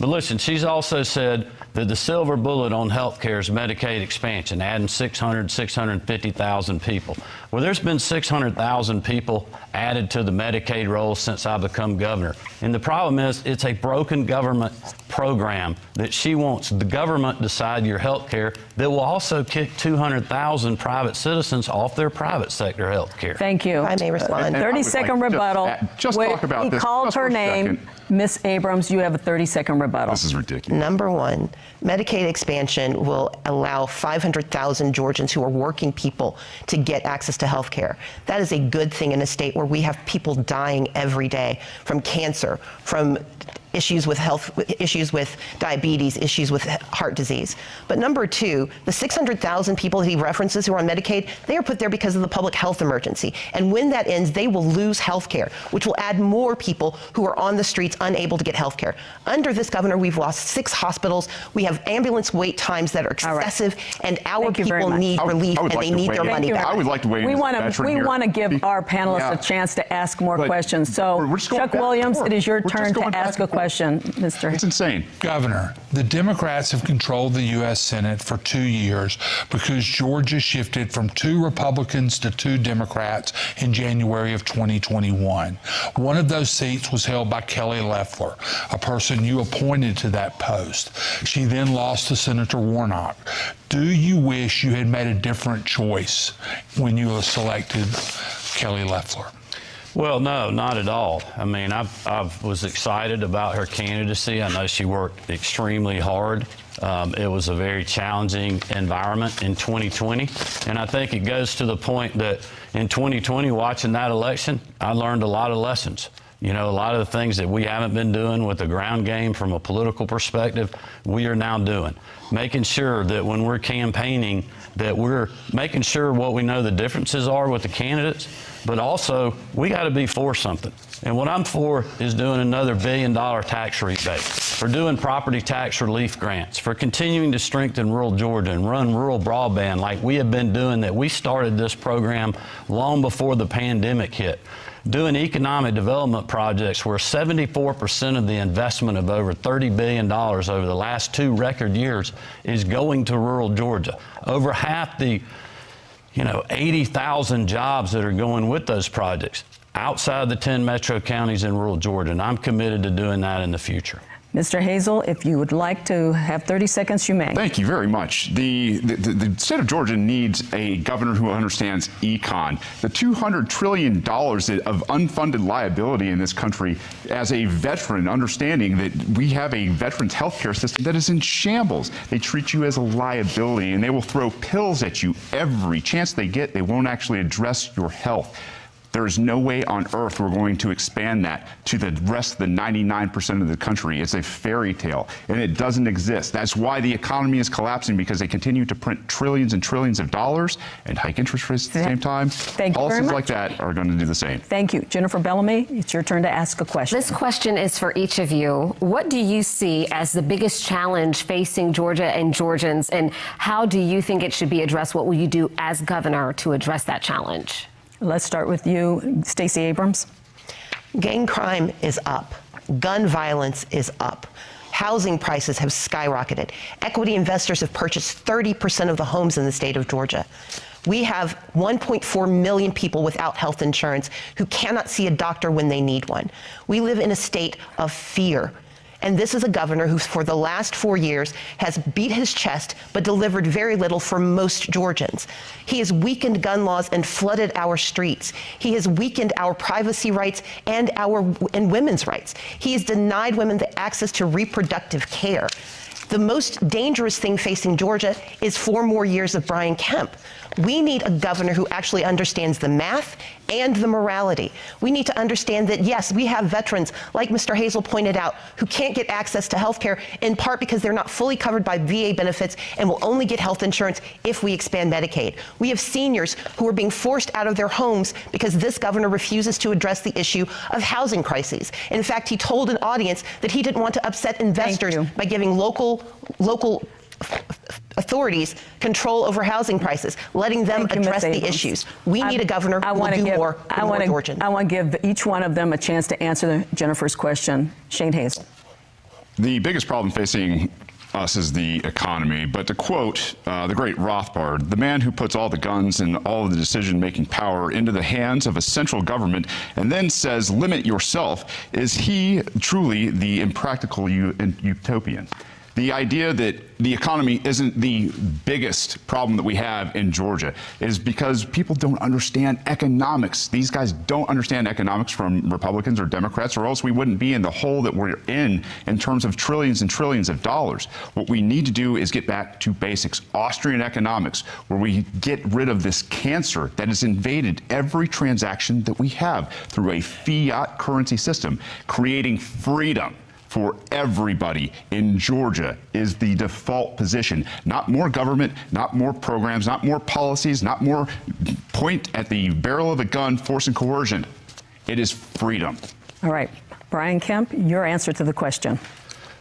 But listen, she's also said that the silver bullet on health care is Medicaid expansion, adding 650,000 people. Well, there's been 600,000 people added to the Medicaid rolls since I become governor. And the problem is it's a broken government program that she wants the government decide your health care that will also kick 200,000 private citizens off their private sector health care. Thank you. I may respond. 30-second rebuttal. Just talk about he this. called her name. Ms. Abrams, you have a 30-second rebuttal. This is ridiculous. Number one, Medicaid expansion will allow 500,000 Georgians who are working people to get access to health care. That is a good thing in a state where we have people dying every day from cancer, from issues with health, issues with diabetes, issues with heart disease. But number two, the 600,000 people he references who are on Medicaid, they are put there because of the public health emergency. And when that ends, they will lose health care, which will add more people who are on the streets unable to get health care. Under this governor, we've lost 6 hospitals. We have ambulance wait times that are excessive, and our people need relief, and they need their money back. I would like to weigh in. We want to give our panelists a chance to ask more questions. So, Chuck Williams, it is your turn to ask a question, Mr. It's insane. Governor, the Democrats have controlled the U.S. Senate for 2 years because Georgia shifted from 2 Republicans to 2 Democrats in January of 2021. One of those seats was held by Kelly Loeffler, a person you appointed to that post. She then lost to Senator Warnock. Do you wish you had made a different choice when you selected Kelly Loeffler? Well, no, not at all. I mean, I was excited about her candidacy. I know she worked extremely hard. It was a very challenging environment in 2020. And I think it goes to the point that in 2020, watching that election, I learned a lot of lessons. You know, a lot of the things that we haven't been doing with the ground game from a political perspective, we are now doing. Making sure that when we're campaigning, that we're making sure what we know the differences are with the candidates, but also we got to be for something. And what I'm for is doing another $1 billion tax rebate, for doing property tax relief grants, for continuing to strengthen rural Georgia and run rural broadband like we have been doing, that we started this program long before the pandemic hit. Doing economic development projects where 74% of the investment of over $30 billion over the last 2 record years is going to rural Georgia. Over half the 80,000 jobs that are going with those projects outside the 10 metro counties in rural Georgia, and I'm committed to doing that in the future. Mr. Hazel, if you would like to have 30 seconds, you may. Thank you very much. The state of Georgia needs a governor who understands econ. The $200 trillion of unfunded liability in this country, as a veteran, understanding that we have a veterans healthcare system that is in shambles. They treat you as a liability, and they will throw pills at you every chance they get. They won't actually address your health. There is no way on earth we're going to expand that to the rest of the 99% of the country. It's a fairy tale, and it doesn't exist. That's why the economy is collapsing, because they continue to print trillions and trillions of dollars and hike interest rates at the same time. Thank you very Policies much. like that are going to do the same. Thank you. Jennifer Bellamy, it's your turn to ask a question. This question is for each of you. What do you see as the biggest challenge facing Georgia and Georgians, and how do you think it should be addressed? What will you do as governor to address that challenge? Let's start with you, Stacey Abrams. Gang crime is up. Gun violence is up. Housing prices have skyrocketed. Equity investors have purchased 30% of the homes in the state of Georgia. We have 1.4 million people without health insurance who cannot see a doctor when they need one. We live in a state of fear. And this is a governor who, for the last 4 years, has beat his chest but delivered very little for most Georgians. He has weakened gun laws and flooded our streets. He has weakened our privacy rights and women's rights. He has denied women the access to reproductive care. The most dangerous thing facing Georgia is 4 more years of Brian Kemp. We need a governor who actually understands the math and the morality. We need to understand that, yes, we have veterans, like Mr. Hazel pointed out, who can't get access to health care, in part because they're not fully covered by VA benefits and will only get health insurance if we expand Medicaid. We have seniors who are being forced out of their homes because this governor refuses to address the issue of housing crises. In fact, he told an audience that he didn't want to upset investors by giving local authorities control over housing prices, letting them address the issues. We need a governor who will do more for more Georgians. I want to give each one of them a chance to answer Jennifer's question. Shane Hazel. The biggest problem facing us is the economy, but to quote the great Rothbard, the man who puts all the guns and all of the decision-making power into the hands of a central government and then says, limit yourself, is he truly the impractical utopian? The idea that the economy isn't the biggest problem that we have in Georgia is because people don't understand economics. These guys don't understand economics, from Republicans or Democrats, or else we wouldn't be in the hole that we're in terms of trillions and trillions of dollars. What we need to do is get back to basics, Austrian economics, where we get rid of this cancer that has invaded every transaction that we have through a fiat currency system, creating freedom for everybody in Georgia is the default position. Not more government, not more programs, not more policies, not more point at the barrel of a gun, force and coercion. It is freedom. All right. Brian Kemp, your answer to the question.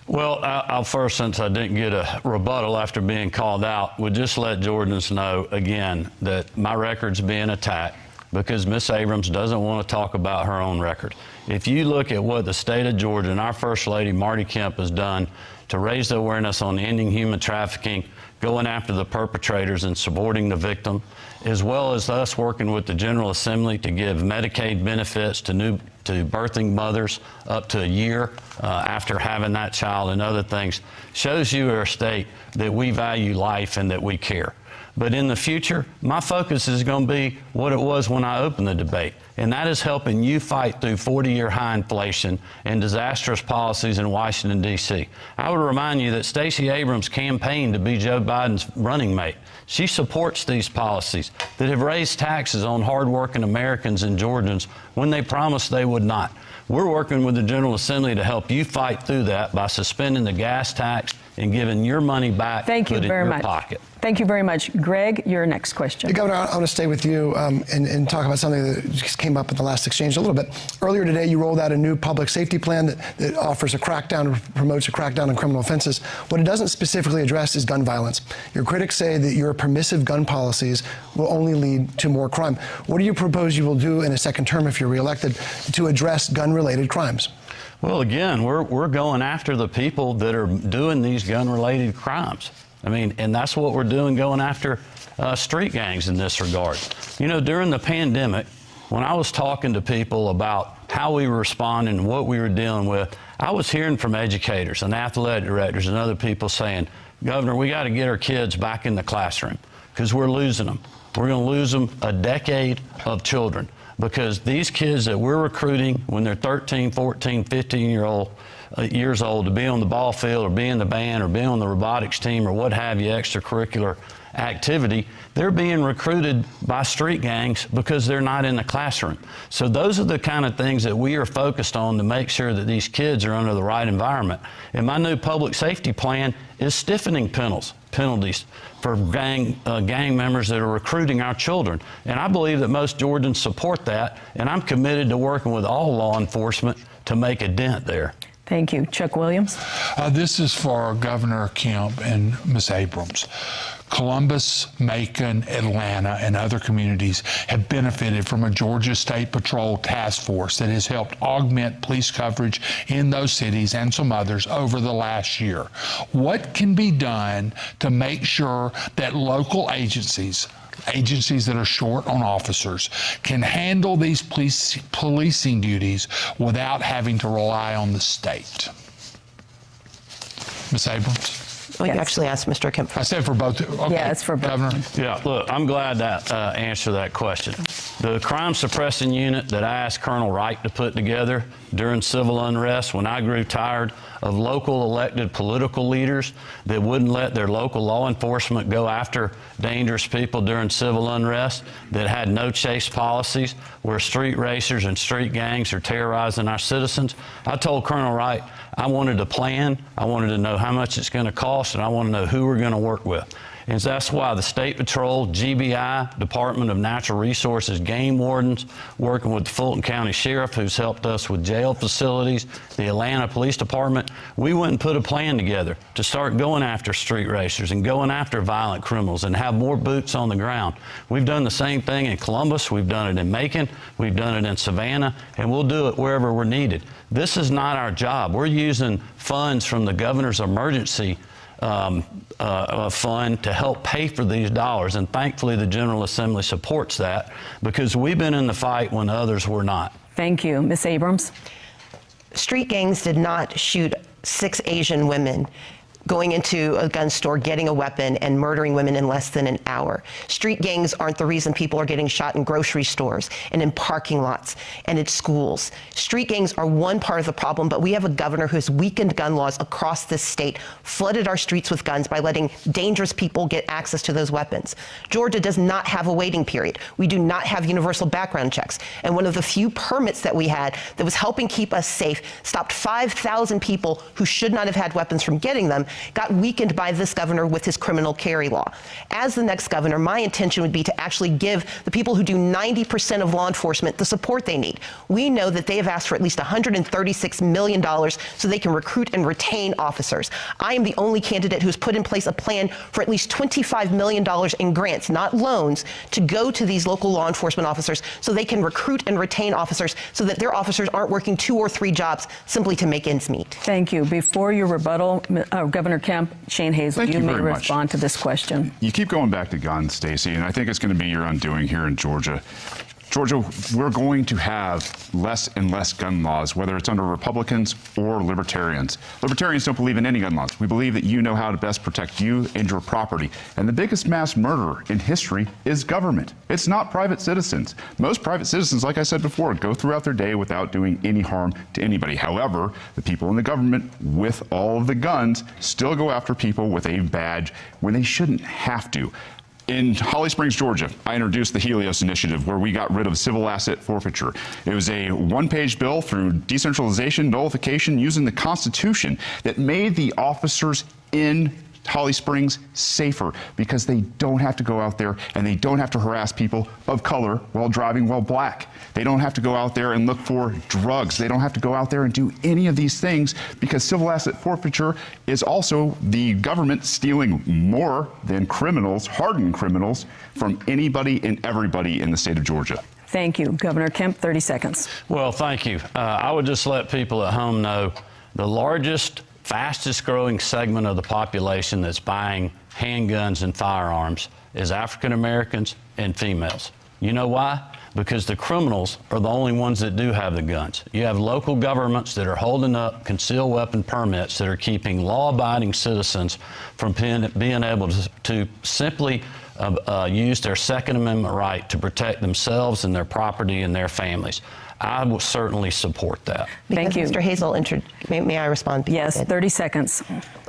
Well, I'll first, since I didn't get a rebuttal after being called out, would just let Georgians know again that my record's being attacked because Ms. Abrams doesn't want to talk about her own record. If you look at what the state of Georgia and our First Lady, Marty Kemp, has done to raise the awareness on ending human trafficking, going after the perpetrators and supporting the victim, as well as us working with the General Assembly to give Medicaid benefits to birthing mothers up to a year after having that child and other things, shows you our state that we value life and that we care. But in the future, my focus is going to be what it was when I opened the debate, and that is helping you fight through 40-year high inflation and disastrous policies in Washington, D.C. I would remind you that Stacey Abrams campaigned to be Joe Biden's running mate. She supports these policies that have raised taxes on hardworking Americans and Georgians when they promised they would not. We're working with the General Assembly to help you fight through that by suspending the gas tax and giving your money back Thank you very much. Pocket. Thank you very much. Greg, your next question. Governor, I want to stay with you and talk about something that just came up in the last exchange a little bit. Earlier today, you rolled out a new public safety plan that offers a crackdown, promotes a crackdown on criminal offenses. What it doesn't specifically address is gun violence. Your critics say that your permissive gun policies will only lead to more crime. What do you propose you will do in a second term if you're reelected to address gun-related crimes? Well, again, we're going after the people that are doing these gun-related crimes. I mean, and that's what we're doing, going after street gangs in this regard. You know, during the pandemic, when I was talking to people about how we were responding, what we were dealing with, I was hearing from educators and athletic directors and other people saying, Governor, we got to get our kids back in the classroom because we're losing them. We're going to lose them a decade of children because these kids that we're recruiting when they're 13, 14, 15 years old to be on the ball field or be in the band or be on the robotics team or what have you, extracurricular activity, they're being recruited by street gangs because they're not in the classroom. So those are the kind of things that we are focused on to make sure that these kids are under the right environment. And my new public safety plan is stiffening penalties for gang members that are recruiting our children. And I believe that most Georgians support that, and I'm committed to working with all law enforcement to make a dent there. Thank you. Chuck Williams. This is for Governor Kemp and Ms. Abrams. Columbus, Macon, Atlanta, and other communities have benefited from a Georgia State Patrol task force that has helped augment police coverage in those cities and some others over the last year. What can be done to make sure that local agencies that are short on officers can handle these policing duties without having to rely on the state? Ms. Abrams? Well, you actually asked Mr. Kemp. I said for both. Okay. Yeah, it's for both. Governor. Yeah, look, I'm glad to answer that question. The crime suppressing unit that I asked Colonel Wright to put together during civil unrest when I grew tired of local elected political leaders that wouldn't let their local law enforcement go after dangerous people during civil unrest, that had no chase policies, where street racers and street gangs are terrorizing our citizens. I told Colonel Wright I wanted a plan, I wanted to know how much it's going to cost, and I want to know who we're going to work with. And that's why the State Patrol, GBI, Department of Natural Resources, game wardens, working with the Fulton County Sheriff, who's helped us with jail facilities, the Atlanta Police Department, we went and put a plan together to start going after street racers and going after violent criminals and have more boots on the ground. We've done the same thing in Columbus, we've done it in Macon, we've done it in Savannah, and we'll do it wherever we're needed. This is not our job. We're using funds from the governor's emergency fund to help pay for these dollars, and thankfully the General Assembly supports that because we've been in the fight when others were not. Thank you. Ms. Abrams. Street gangs did not shoot 6 Asian women going into a gun store, getting a weapon, and murdering women in less than an hour. Street gangs aren't the reason people are getting shot in grocery stores and in parking lots and at schools. Street gangs are one part of the problem, but we have a governor who has weakened gun laws across this state, flooded our streets with guns by letting dangerous people get access to those weapons. Georgia does not have a waiting period. We do not have universal background checks. And one of the few permits that we had that was helping keep us safe stopped 5,000 people who should not have had weapons from getting them, got weakened by this governor with his criminal carry law. As the next governor, my intention would be to actually give the people who do 90% of law enforcement the support they need. We know that they have asked for at least $136 million so they can recruit and retain officers. I am the only candidate who's put in place a plan for at least $25 million in grants, not loans, to go to these local law enforcement officers so they can recruit and retain officers so that their officers aren't working 2 or 3 jobs simply to make ends meet. Thank you. Before your rebuttal, Governor Kemp, Shane Hazel, you may respond to this question. You keep going back to guns, Stacey, and I think it's going to be your undoing here in Georgia. Georgia, we're going to have less and less gun laws, whether it's under Republicans or Libertarians. Libertarians don't believe in any gun laws. We believe that you know how to best protect you and your property. And the biggest mass murderer in history is government. It's not private citizens. Most private citizens, like I said before, go throughout their day without doing any harm to anybody. However, the people in the government with all of the guns still go after people with a badge when they shouldn't have to. In Holly Springs, Georgia, I introduced the Helios Initiative, where we got rid of civil asset forfeiture. It was a one-page bill through decentralization, nullification, using the Constitution that made the officers in Holly Springs safer because they don't have to go out there and they don't have to harass people of color while driving while black. They don't have to go out there and look for drugs. They don't have to go out there and do any of these things because civil asset forfeiture is also the government stealing more than criminals, hardened criminals, from anybody and everybody in the state of Georgia. Thank you. Governor Kemp, 30 seconds. Well, thank you. I would just let people at home know the largest, fastest growing segment of the population that's buying handguns and firearms is African Americans and females. You know why? because the criminals are the only ones that do have the guns. You have local governments that are holding up concealed weapon permits that are keeping law-abiding citizens from being able to simply use their Second Amendment right to protect themselves and their property and their families. I will certainly support that. Thank you. Mr. Hazel, may I respond? Yes, 30 seconds.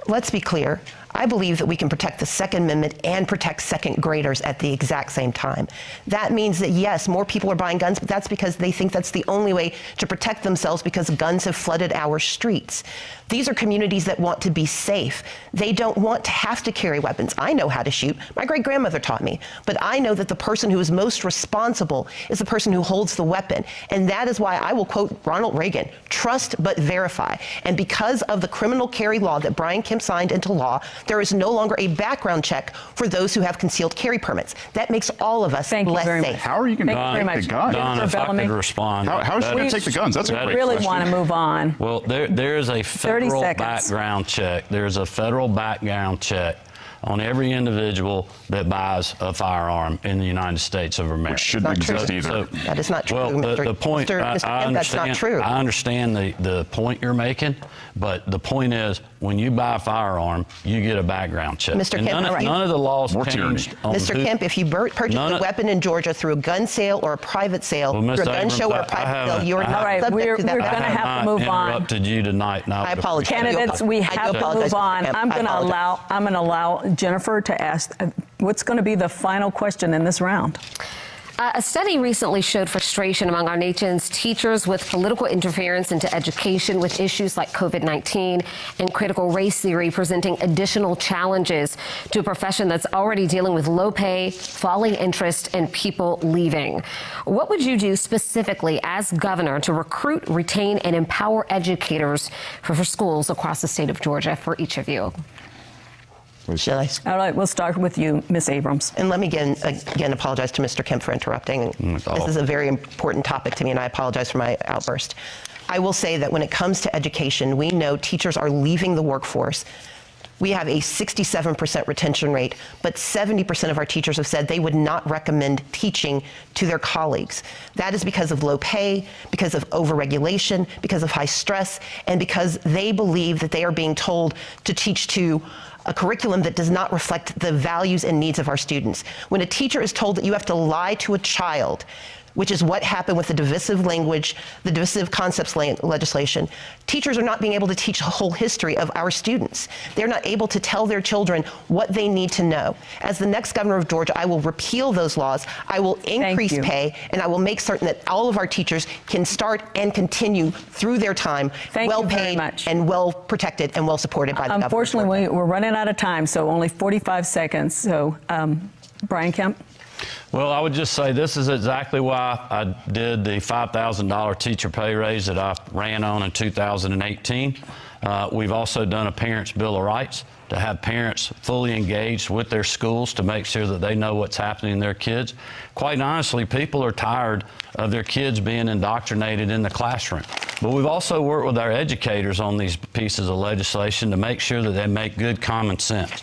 Let's be clear. I believe that we can protect the Second Amendment and protect second graders at the exact same time. That means that, yes, more people are buying guns, but that's because they think that's the only way to protect themselves because guns have flooded our streets. These are communities that want to be safe. They don't want to have to carry weapons. I know how to shoot. My great-grandmother taught me. But I know that the person who is most responsible is the person who holds the weapon. And that is why I will quote Ronald Reagan, trust but verify. And because of the criminal carry law that Brian Kemp signed into law, there is no longer a background check for those who have concealed carry permits. That makes all of us less safe. How are you going to take the guns? Don, if I could respond. How is she going to take the guns? That's a great really question. want to move on. Well, there is a federal background check. There's a federal background check on every individual that buys a firearm in the United States of America. Which shouldn't exist either. That is not true. Well, the point, Mr. Kemp, that's not true. I understand the point you're making, but the point is, when you buy a firearm, you get a background check. Mr. And Kemp, none of the laws changed. Mr. Kemp, if you purchase a weapon in Georgia through a gun sale or a private sale, through a gun show or a private sale, you're not subject to that. We're going to have to move on. I interrupted you tonight. I apologize. Candidates, we have to move on. I'm going to allow Jennifer to ask what's going to be the final question in this round. A study recently showed frustration among our nation's teachers with political interference into education, with issues like COVID-19 and critical race theory presenting additional challenges to a profession that's already dealing with low pay, falling interest, and people leaving. What would you do specifically as governor to recruit, retain, and empower educators for schools across the state of Georgia for each of you? Shall I? All right, we'll start with you, Ms. Abrams. And let me again apologize to Mr. Kemp for interrupting. This is a very important topic to me, and I apologize for my outburst. I will say that when it comes to education, we know teachers are leaving the workforce. We have a 67% retention rate, but 70% of our teachers have said they would not recommend teaching to their colleagues. That is because of low pay, because of overregulation, because of high stress, and because they believe that they are being told to teach to a curriculum that does not reflect the values and needs of our students. When a teacher is told that you have to lie to a child, which is what happened with the divisive language, the divisive concepts legislation, teachers are not being able to teach a whole history of our students. They're not able to tell their children what they need to know. As the next governor of Georgia, I will repeal those laws, I will increase pay, and I will make certain that all of our teachers can start and continue through their time well paid and well protected and well supported by the government. Unfortunately, we're running out of time, so only 45 seconds. So, Brian Kemp? Well, I would just say this is exactly why I did the $5,000 teacher pay raise that I ran on in 2018. We've also done a Parents' Bill of Rights to have parents fully engaged with their schools to make sure that they know what's happening to their kids. Quite honestly, people are tired of their kids being indoctrinated in the classroom. But we've also worked with our educators on these pieces of legislation to make sure that they make good common sense.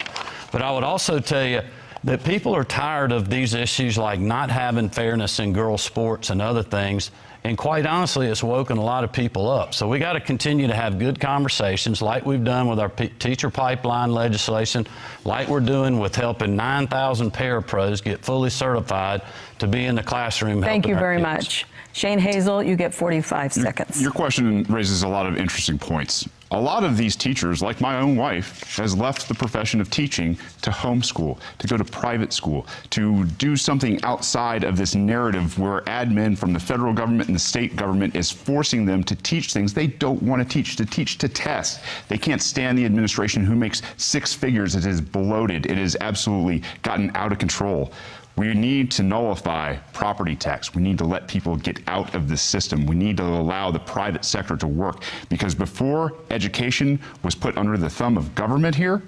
But I would also tell you that people are tired of these issues like not having fairness in girls' sports and other things. And quite honestly, it's woken a lot of people up. So we got to continue to have good conversations like we've done with our teacher pipeline legislation, like we're doing with helping 9,000 parapros get fully certified to be in the classroom. Thank you very much. Shane Hazel, you get 45 seconds. Your question raises a lot of interesting points. A lot of these teachers, like my own wife, has left the profession of teaching to homeschool, to go to private school, to do something outside of this narrative where admin from the federal government and the state government is forcing them to teach things they don't want to teach to test. They can't stand the administration who makes six figures. It is bloated. It has absolutely gotten out of control. We need to nullify property tax. We need to let people get out of the system. We need to allow the private sector to work, because before education was put under the thumb of government here,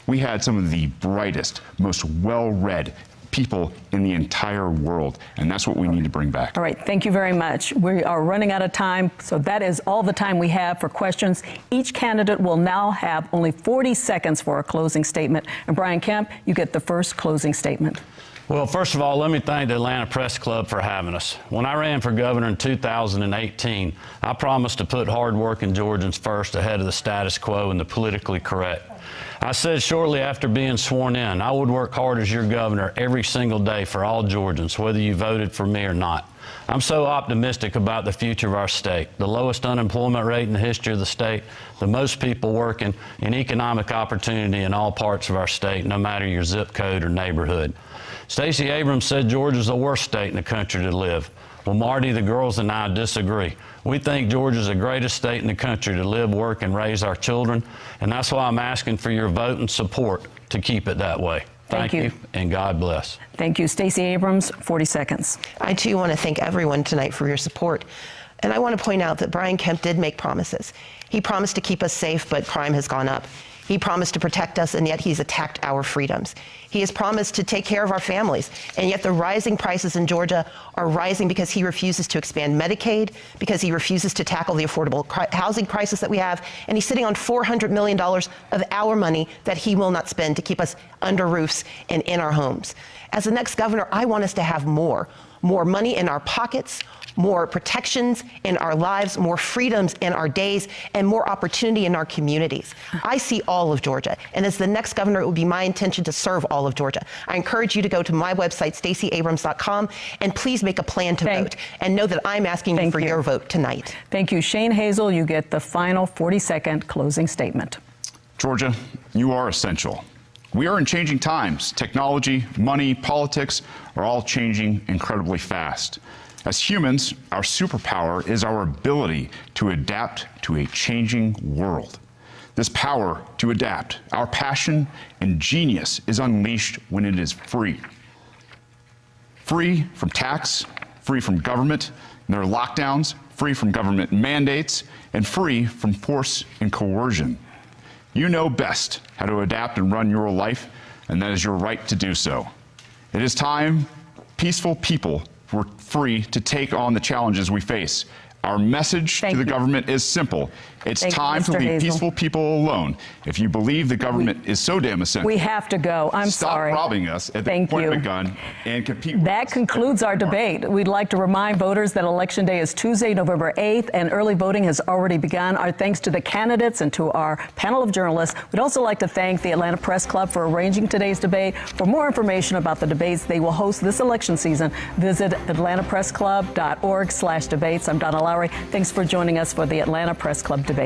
we had some of the brightest, most well-read people in the entire world, and that's what we need to bring back. All right, thank you very much. We are running out of time, so that is all the time we have for questions. Each candidate will now have only 40 seconds for a closing statement. And Brian Kemp, you get the first closing statement. Well, first of all, let me thank the Atlanta Press Club for having us. When I ran for governor in 2018, I promised to put hard-working Georgians first ahead of the status quo and the politically correct. I said shortly after being sworn in, I would work hard as your governor every single day for all Georgians, whether you voted for me or not. I'm so optimistic about the future of our state. The lowest unemployment rate in the history of the state, the most people working, and economic opportunity in all parts of our state, no matter your zip code or neighborhood. Stacey Abrams said Georgia's the worst state in the country to live. Well, Marty, the girls and I disagree. We think Georgia's the greatest state in the country to live, work, and raise our children, and that's why I'm asking for your vote and support to keep it that way. Thank you, and God bless. Thank you. Stacey Abrams, 40 seconds. I, too, want to thank everyone tonight for your support. And I want to point out that Brian Kemp did make promises. He promised to keep us safe, but crime has gone up. He promised to protect us, and yet he's attacked our freedoms. He has promised to take care of our families, and yet the rising prices in Georgia are rising because he refuses to expand Medicaid, because he refuses to tackle the affordable housing crisis that we have, and he's sitting on $400 million of our money that he will not spend to keep us under roofs and in our homes. As the next governor, I want us to have more money in our pockets, more protections in our lives, more freedoms in our days, and more opportunity in our communities. I see all of Georgia, and as the next governor, it would be my intention to serve all of Georgia. I encourage you to go to my website, StaceyAbrams.com, and please make a plan to vote, and know that I'm asking you for your vote tonight. Thank you. Shane Hazel, you get the final 40-second closing statement. Georgia, you are essential. We are in changing times. Technology, money, politics are all changing incredibly fast. As humans, our superpower is our ability to adapt to a changing world. This power to adapt, our passion and genius is unleashed when it is free. Free from tax, free from government and their lockdowns, free from government mandates, and free from force and coercion. You know best how to adapt and run your life, and that is your right to do so. It is time peaceful people were free to take on the challenges we face. Our message to the government is simple. It's time to leave peaceful people alone. If you believe the government is so damn essential, we have to go. I'm sorry. Stop robbing us at the point of a gun and compete. That concludes our debate. We'd like to remind voters that Election Day is Tuesday, November 8th, and early voting has already begun. Our thanks to the candidates and to our panel of journalists. We'd also like to thank the Atlanta Press Club for arranging today's debate. For more information about the debates they will host this election season, visit atlantapressclub.org/debates. I'm Donna Lowry. Thanks for joining us for the Atlanta Press Club debates.